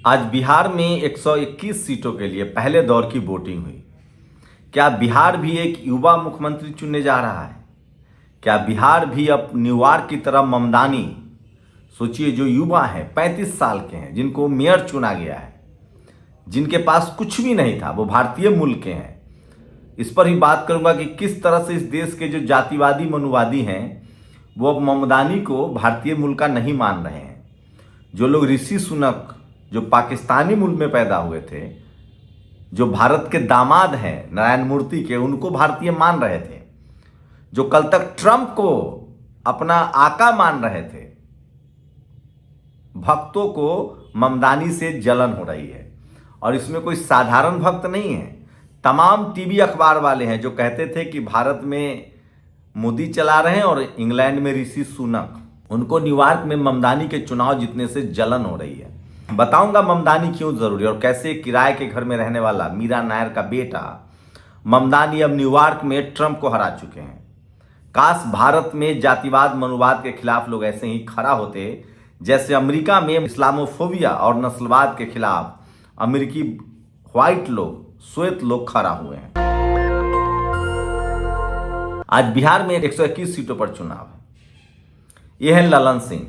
आज बिहार में 121 सीटों के लिए पहले दौर की वोटिंग हुई। क्या बिहार भी एक युवा मुख्यमंत्री चुनने जा रहा है? क्या बिहार भी अब न्यूयॉर्क की तरह ममदानी, सोचिए जो युवा हैं 35 साल के हैं, जिनको मेयर चुना गया है, जिनके पास कुछ भी नहीं था, वो भारतीय मूल के हैं। इस पर ही बात करूंगा कि किस तरह से इस देश के जो जातिवादी मनुवादी हैं वो अब ममदानी को भारतीय मूल का नहीं मान रहे हैं। जो लोग ऋषि सुनक जो पाकिस्तानी मूल में पैदा हुए थे, जो भारत के दामाद हैं नारायण मूर्ति के, उनको भारतीय मान रहे थे, जो कल तक ट्रंप को अपना आका मान रहे थे, भक्तों को ममदानी से जलन हो रही है। और इसमें कोई साधारण भक्त नहीं है। तमाम टीवी अखबार वाले हैं जो कहते थे कि भारत में मोदी चला रहे हैं और इंग्लैंड में ऋषि सुनक, उनको न्यूयॉर्क में ममदानी के चुनाव जीतने से जलन हो रही है। बताऊंगा ममदानी क्यों जरूरी और कैसे किराए के घर में रहने वाला मीरा नायर का बेटा ममदानी अब न्यूयॉर्क में ट्रंप को हरा चुके हैं। काश भारत में जातिवाद मनुवाद के खिलाफ लोग ऐसे ही खड़ा होते जैसे अमेरिका में इस्लामोफोबिया और नस्लवाद के खिलाफ अमेरिकी व्हाइट लोग, श्वेत लोग खड़ा हुए हैं। आज बिहार में 121 सीटों पर चुनाव है। यह है ललन सिंह।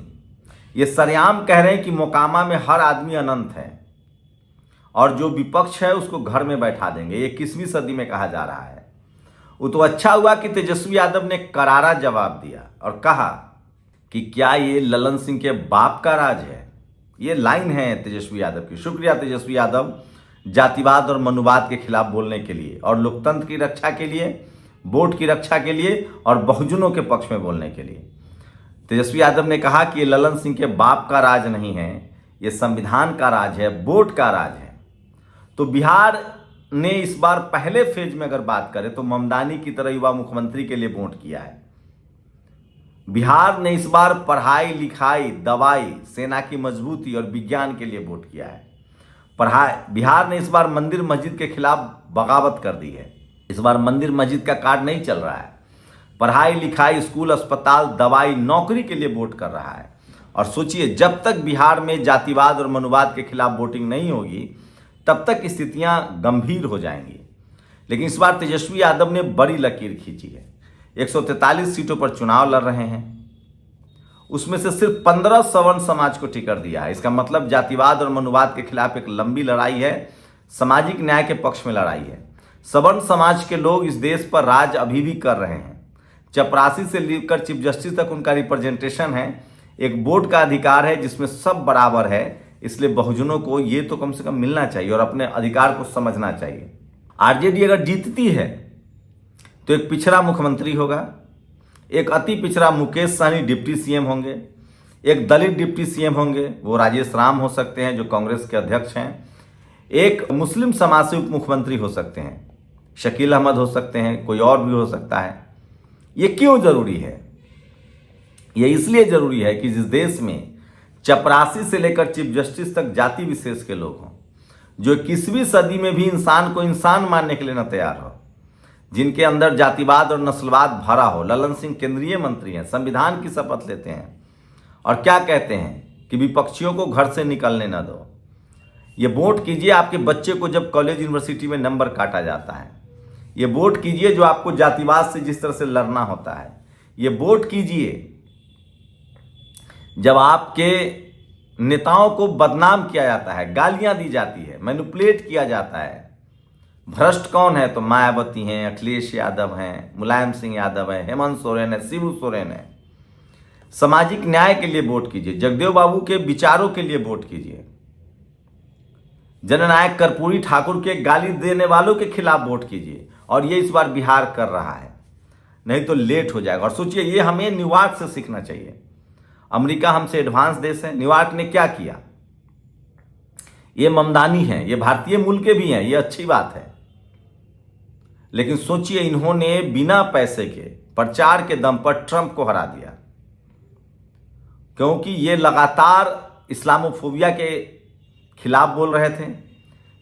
ये सरेआम कह रहे हैं कि मोकामा में हर आदमी अनंत है और जो विपक्ष है उसको घर में बैठा देंगे। ये 21वीं सदी में कहा जा रहा है। वो तो अच्छा हुआ कि तेजस्वी यादव ने करारा जवाब दिया और कहा कि क्या ये ललन सिंह के बाप का राज है। ये लाइन है तेजस्वी यादव की। शुक्रिया तेजस्वी यादव, जातिवाद और मनुवाद के खिलाफ बोलने के लिए और लोकतंत्र की रक्षा के लिए, वोट की रक्षा के लिए और बहुजनों के पक्ष में बोलने के लिए। तेजस्वी यादव ने कहा कि ये ललन सिंह के बाप का राज नहीं है, ये संविधान का राज है, वोट का राज है। तो बिहार ने इस बार पहले फेज में अगर बात करें तो ममदानी की तरह युवा मुख्यमंत्री के लिए वोट किया है। बिहार ने इस बार पढ़ाई लिखाई, दवाई, सेना की मजबूती और विज्ञान के लिए वोट किया है। बिहार ने इस बार मंदिर मस्जिद के खिलाफ बगावत कर दी है। इस बार मंदिर मस्जिद का कार्ड नहीं चल रहा है। पढ़ाई लिखाई, स्कूल, अस्पताल, दवाई, नौकरी के लिए वोट कर रहा है। और सोचिए, जब तक बिहार में जातिवाद और मनुवाद के खिलाफ वोटिंग नहीं होगी तब तक स्थितियां गंभीर हो जाएंगी। लेकिन इस बार तेजस्वी यादव ने बड़ी लकीर खींची है। 143 सीटों पर चुनाव लड़ रहे हैं, उसमें से सिर्फ 15 सवर्ण समाज को टिकट दिया है। इसका मतलब जातिवाद और मनुवाद के खिलाफ एक लंबी लड़ाई है, सामाजिक न्याय के पक्ष में लड़ाई है। सवर्ण समाज के लोग इस देश पर राज अभी भी कर रहे हैं। चपरासी से लेकर चीफ जस्टिस तक उनका रिप्रेजेंटेशन है। एक वोट का अधिकार है जिसमें सब बराबर है, इसलिए बहुजनों को ये तो कम से कम मिलना चाहिए और अपने अधिकार को समझना चाहिए। आरजेडी अगर जीतती है तो एक पिछड़ा मुख्यमंत्री होगा, एक अति पिछड़ा मुकेश सहनी डिप्टी सीएम होंगे, एक दलित डिप्टी सीएम होंगे, वो राजेश राम हो सकते हैं जो कांग्रेस के अध्यक्ष हैं, एक मुस्लिम समाज से उप मुख्यमंत्री हो सकते हैं, शकील अहमद हो सकते हैं, कोई और भी हो सकता है। ये क्यों जरूरी है? ये इसलिए जरूरी है कि जिस देश में चपरासी से लेकर चीफ जस्टिस तक जाति विशेष के लोग हों, जो 21वीं सदी में भी इंसान को इंसान मानने के लिए न तैयार हो, जिनके अंदर जातिवाद और नस्लवाद भरा हो। ललन सिंह केंद्रीय मंत्री हैं, संविधान की शपथ लेते हैं और क्या कहते हैं कि विपक्षियों को घर से निकलने न दो। ये वोट कीजिए आपके बच्चे को जब कॉलेज यूनिवर्सिटी में नंबर काटा जाता है। ये वोट कीजिए जो आपको जातिवाद से जिस तरह से लड़ना होता है। ये वोट कीजिए जब आपके नेताओं को बदनाम किया जाता है, गालियां दी जाती है, मैनिपुलेट किया जाता है। भ्रष्ट कौन है? तो मायावती हैं, अखिलेश यादव हैं, मुलायम सिंह यादव हैं, हेमंत सोरेन है, शिबू सोरेन है। सामाजिक न्याय के लिए वोट कीजिए, जगदेव बाबू के विचारों के लिए वोट कीजिए, जननायक कर्पूरी ठाकुर के गाली देने वालों के खिलाफ वोट कीजिए। और ये इस बार बिहार कर रहा है, नहीं तो लेट हो जाएगा। और सोचिए, ये हमें न्यूयॉर्क से सीखना चाहिए। अमेरिका हमसे एडवांस देश है। न्यूयॉर्क ने क्या किया? ये ममदानी है, ये भारतीय मूल के भी हैं, ये अच्छी बात है। लेकिन सोचिए, इन्होंने बिना पैसे के प्रचार के दम पर ट्रंप को हरा दिया, क्योंकि ये लगातार इस्लामोफोबिया के खिलाफ बोल रहे थे।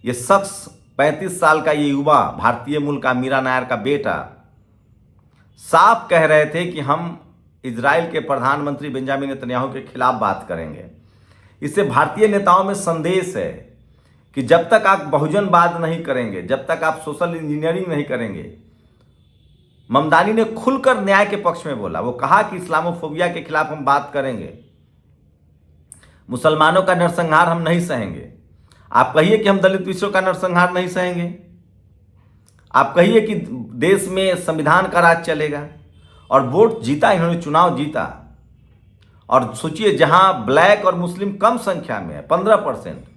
ये शख्स 35 साल का ये युवा भारतीय मूल का मीरा नायर का बेटा साफ कह रहे थे कि हम इजराइल के प्रधानमंत्री बेंजामिन नेतन्याहू के खिलाफ बात करेंगे। इससे भारतीय नेताओं में संदेश है कि जब तक आप बहुजनवाद नहीं करेंगे, जब तक आप सोशल इंजीनियरिंग नहीं करेंगे। ममदानी ने खुलकर न्याय के पक्ष में बोला। वो कहा कि इस्लामोफोबिया के खिलाफ हम बात करेंगे, मुसलमानों का नरसंहार हम नहीं सहेंगे। आप कहिए कि हम दलित पिछड़ों का नरसंहार नहीं सहेंगे, आप कहिए कि देश में संविधान का राज चलेगा। और वोट जीता, इन्होंने चुनाव जीता। और सोचिए, जहां ब्लैक और मुस्लिम कम संख्या में है 15%,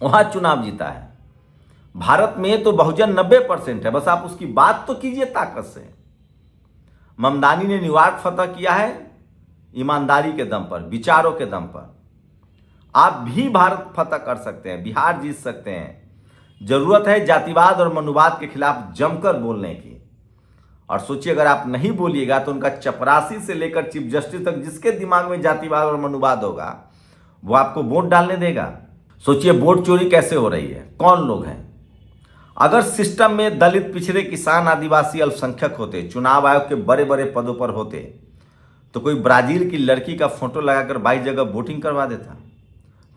वहां चुनाव जीता है। भारत में तो बहुजन 90% है। बस आप उसकी बात तो कीजिए ताकत से। ममदानी ने न्यूयॉर्क फतह किया है ईमानदारी के दम पर, विचारों के दम पर। आप भी भारत फतह कर सकते हैं, बिहार जीत सकते हैं। जरूरत है जातिवाद और मनुवाद के खिलाफ जमकर बोलने की। और सोचिए, अगर आप नहीं बोलिएगा तो उनका चपरासी से लेकर चीफ जस्टिस तक जिसके दिमाग में जातिवाद और मनुवाद होगा वो आपको वोट डालने देगा। सोचिए, वोट चोरी कैसे हो रही है, कौन लोग हैं। अगर सिस्टम में दलित, पिछड़े, किसान, आदिवासी, अल्पसंख्यक होते, चुनाव आयोग के बड़े बड़े पदों पर होते, तो कोई ब्राजील की लड़की का फोटो लगाकर 22 जगह वोटिंग करवा देता,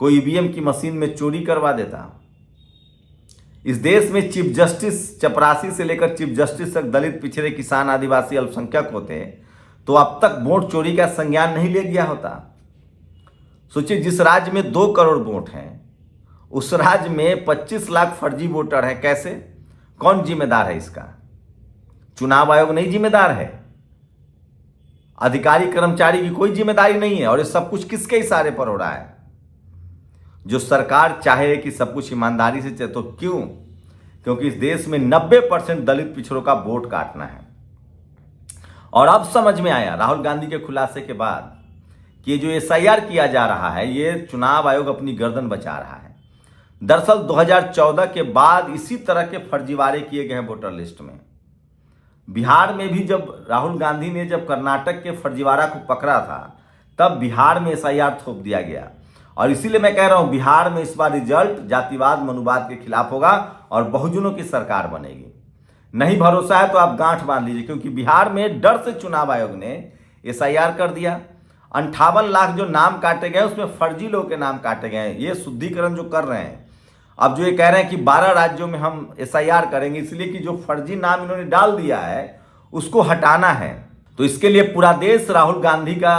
कोई ईवीएम की मशीन में चोरी करवा देता। इस देश में चीफ जस्टिस, चपरासी से लेकर चीफ जस्टिस तक दलित, पिछड़े, किसान, आदिवासी, अल्पसंख्यक होते तो अब तक वोट चोरी का संज्ञान नहीं ले गया होता। सोचिए, जिस राज्य में 2 करोड़ वोट हैं उस राज्य में 25 लाख फर्जी वोटर हैं। कैसे, कौन जिम्मेदार है इसका? चुनाव आयोग नहीं जिम्मेदार है, अधिकारी कर्मचारी की कोई जिम्मेदारी नहीं है। और ये सब कुछ किसके इशारे पर हो रहा है? जो सरकार चाहे कि सब कुछ ईमानदारी से चले, तो क्यों? क्योंकि इस देश में 90% दलित पिछड़ों का वोट काटना है। और अब समझ में आया राहुल गांधी के खुलासे के बाद कि ये जो एसआईआर किया जा रहा है, ये चुनाव आयोग अपनी गर्दन बचा रहा है। दरअसल 2014 के बाद इसी तरह के फर्जीवाड़े किए गए हैं वोटर लिस्ट में। बिहार में भी जब राहुल गांधी ने जब कर्नाटक के फर्जीवाड़ा को पकड़ा था, तब बिहार में एसआईआर थोप दिया गया। और इसीलिए मैं कह रहा हूं, बिहार में इस बार रिजल्ट जातिवाद, मनुवाद के खिलाफ होगा और बहुजनों की सरकार बनेगी। नहीं भरोसा है तो आप गांठ बांध लीजिए, क्योंकि बिहार में डर से चुनाव आयोग ने एसआईआर कर दिया। 58 लाख जो नाम काटे गए उसमें फर्जी लोगों के नाम काटे गए हैं। ये शुद्धिकरण जो कर रहे हैं, अब जो ये कह रहे हैं कि 12 राज्यों में हम एसआईआर करेंगे, इसलिए कि जो फर्जी नाम इन्होंने डाल दिया है उसको हटाना है। तो इसके लिए पूरा देश राहुल गांधी का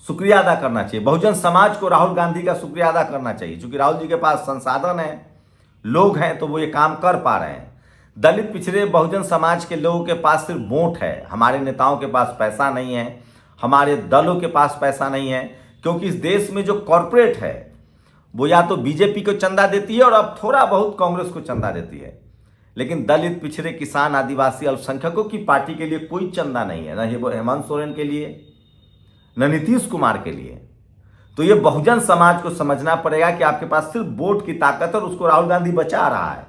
शुक्रिया अदा करना चाहिए। बहुजन समाज को राहुल गांधी का शुक्रिया अदा करना चाहिए, क्योंकि राहुल जी के पास संसाधन है, लोग हैं, तो वो ये काम कर पा रहे हैं। दलित, पिछड़े, बहुजन समाज के लोगों के पास सिर्फ वोट है, हमारे नेताओं के पास पैसा नहीं है, हमारे दलों के पास पैसा नहीं है। क्योंकि इस देश में जो कॉरपोरेट है वो या तो बीजेपी को चंदा देती है और अब थोड़ा बहुत कांग्रेस को चंदा देती है, लेकिन दलित, पिछड़े, किसान, आदिवासी, अल्पसंख्यकों की पार्टी के लिए कोई चंदा नहीं है, न हेमंत सोरेन के लिए, न नीतीश कुमार के लिए। तो ये बहुजन समाज को समझना पड़ेगा कि आपके पास सिर्फ वोट की ताकत है और उसको राहुल गांधी बचा रहा है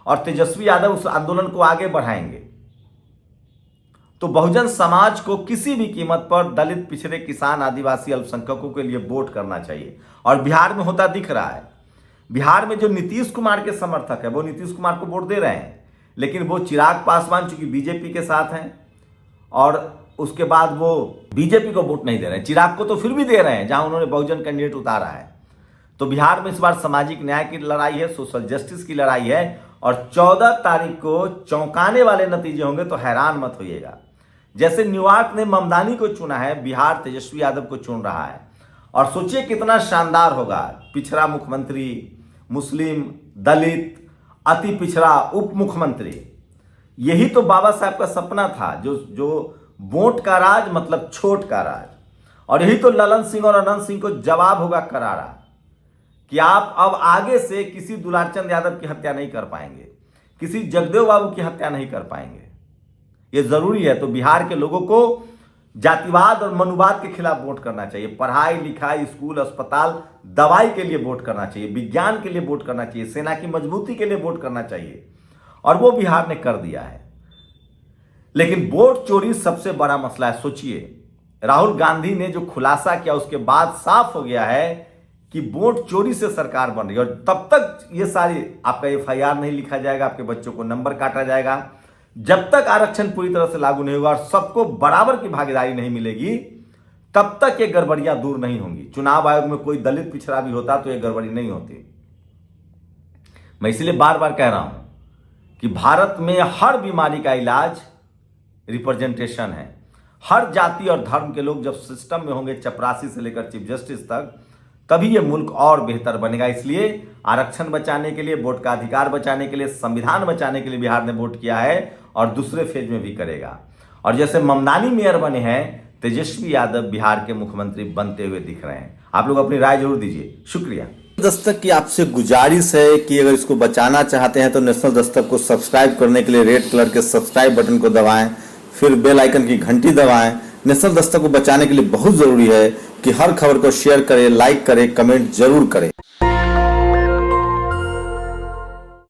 और तेजस्वी यादव उस आंदोलन को आगे बढ़ाएंगे। तो बहुजन समाज को किसी भी कीमत पर दलित, पिछड़े, किसान, आदिवासी, अल्पसंख्यकों के लिए वोट करना चाहिए। और बिहार में होता दिख रहा है। बिहार में जो नीतीश कुमार के समर्थक है वो नीतीश कुमार को वोट दे रहे हैं, लेकिन वो चिराग पासवान चूंकि बीजेपी के साथ हैं और उसके बाद वो बीजेपी को वोट नहीं दे रहे हैं। चिराग को तो फिर भी दे रहे हैं जहां उन्होंने बहुजन कैंडिडेट उतारा है। तो बिहार में इस बार सामाजिक न्याय की लड़ाई है, सोशल जस्टिस की लड़ाई है। और 14 तारीख को चौंकाने वाले नतीजे होंगे, तो हैरान मत होइएगा। जैसे न्यूयॉर्क ने ममदानी को चुना है, बिहार तेजस्वी यादव को चुन रहा है। और सोचिए कितना शानदार होगा, पिछड़ा मुख्यमंत्री, मुस्लिम, दलित, अति पिछड़ा उप मुख्यमंत्री। यही तो बाबा साहब का सपना था, जो वोट का राज मतलब छोट का राज। और यही तो ललन सिंह और अनंत सिंह को जवाब होगा करारा कि आप अब आगे से किसी दुलारचंद यादव की हत्या नहीं कर पाएंगे, किसी जगदेव बाबू की हत्या नहीं कर पाएंगे। ये जरूरी है। तो बिहार के लोगों को जातिवाद और मनुवाद के खिलाफ वोट करना चाहिए। पढ़ाई लिखाई, स्कूल, अस्पताल, दवाई के लिए वोट करना चाहिए, विज्ञान के लिए वोट करना चाहिए, सेना की मजबूती के लिए वोट करना चाहिए। और वो बिहार ने कर दिया है। लेकिन वोट चोरी सबसे बड़ा मसला है। सोचिए, राहुल गांधी ने जो खुलासा किया उसके बाद साफ हो गया है कि वोट चोरी से सरकार बन रही है। और तब तक ये सारी आपका एफआईआर नहीं लिखा जाएगा, आपके बच्चों को नंबर काटा जाएगा, जब तक आरक्षण पूरी तरह से लागू नहीं होगा और सबको बराबर की भागीदारी नहीं मिलेगी, तब तक ये गड़बड़ियां दूर नहीं होंगी। चुनाव आयोग में कोई दलित पिछड़ा भी होता तो ये गड़बड़ी नहीं होती। मैं इसलिए बार बार कह रहा हूं कि भारत में हर बीमारी का इलाज रिप्रेजेंटेशन है। हर जाति और धर्म के लोग जब सिस्टम में होंगे, चपरासी से लेकर चीफ जस्टिस तक, तभी ये मुल्क और बेहतर बनेगा। इसलिए आरक्षण बचाने के लिए, वोट का अधिकार बचाने के लिए, संविधान बचाने के लिए बिहार ने वोट किया है और दूसरे फेज में भी करेगा। और जैसे ममदानी मेयर बने हैं, तेजस्वी यादव बिहार के मुख्यमंत्री बनते हुए दिख रहे हैं। आप लोग अपनी राय जरूर दीजिए। शुक्रिया। दस्तक की आपसे गुजारिश है कि अगर इसको बचाना चाहते हैं तो नेशनल दस्तक को सब्सक्राइब करने के लिए रेड कलर के सब्सक्राइब बटन को दबाएं, फिर बेल आइकन की घंटी दबाएं। नेशनल दस्तक को बचाने के लिए बहुत जरूरी है कि हर खबर को शेयर करें, लाइक करें, कमेंट जरूर करें।